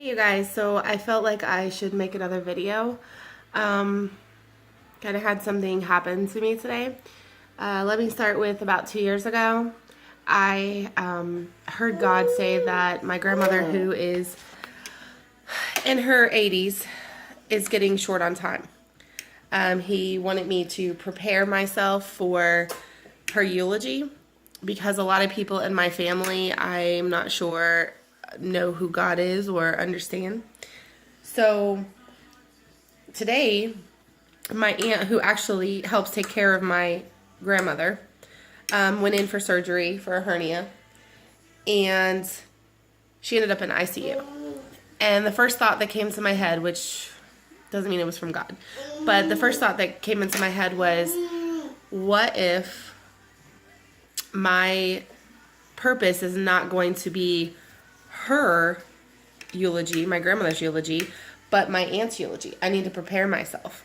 Hey you guys, so I felt like I should make another video. Kind of had something happen to me today. Let me start with about 2 years ago. I heard God say that my grandmother, who is in her 80s, is getting short on time. He wanted me to prepare myself for her eulogy because a lot of people in my family, I'm not sure, know who God is or understand. So today, my aunt, who actually helps take care of my grandmother, went in for surgery for a hernia, and she ended up in ICU. And the first thought that came to my head, which doesn't mean it was from God, but the first thought that came into my head was, what if my purpose is not going to be her eulogy, my grandmother's eulogy, but my aunt's eulogy? I need to prepare myself.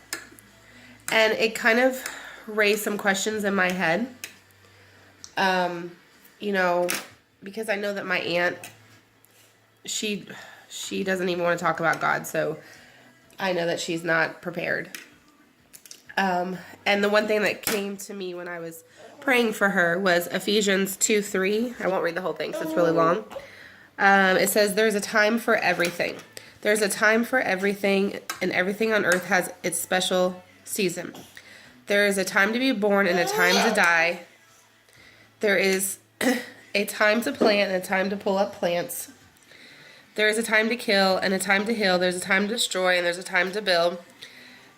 And it kind of raised some questions in my head. Because I know that my aunt, she doesn't even want to talk about God, so I know that she's not prepared. And the one thing that came to me when I was praying for her was Ephesians 2:3. I won't read the whole thing because it's really long. It says, there's a time for everything. There's a time for everything, and everything on earth has its special season. There is a time to be born and a time to die. There is a time to plant and a time to pull up plants. There is a time to kill and a time to heal. There's a time to destroy and there's a time to build.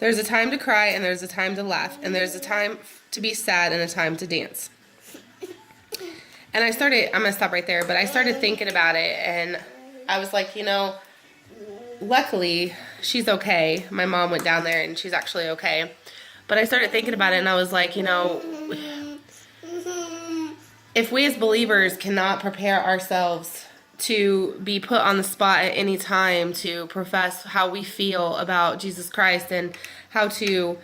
There's a time to cry and there's a time to laugh. And there's a time to be sad and a time to dance. And I'm going to stop right there, but I started thinking about it, and I was like, luckily she's okay. My mom went down there and she's actually okay. But I started thinking about it, and I was like, if we as believers cannot prepare ourselves to be put on the spot at any time to profess how we feel about Jesus Christ and how to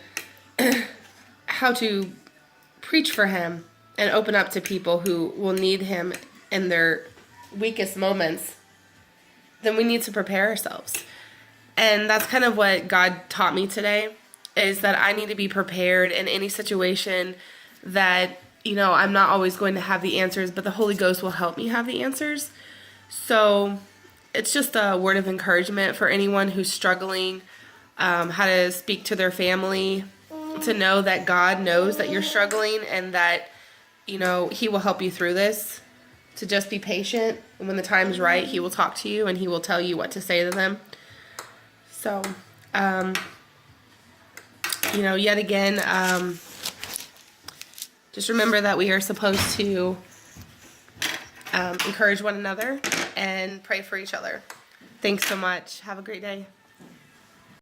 preach for him and open up to people who will need him in their weakest moments, then we need to prepare ourselves. And that's kind of what God taught me today, is that I need to be prepared in any situation that, I'm not always going to have the answers, but the Holy Ghost will help me have the answers. So it's just a word of encouragement for anyone who's struggling, how to speak to their family, to know that God knows that you're struggling and that, he will help you through this, to just be patient. And when the time's right, he will talk to you and he will tell you what to say to them. So, yet again, just remember that we are supposed to encourage one another and pray for each other. Thanks so much. Have a great day.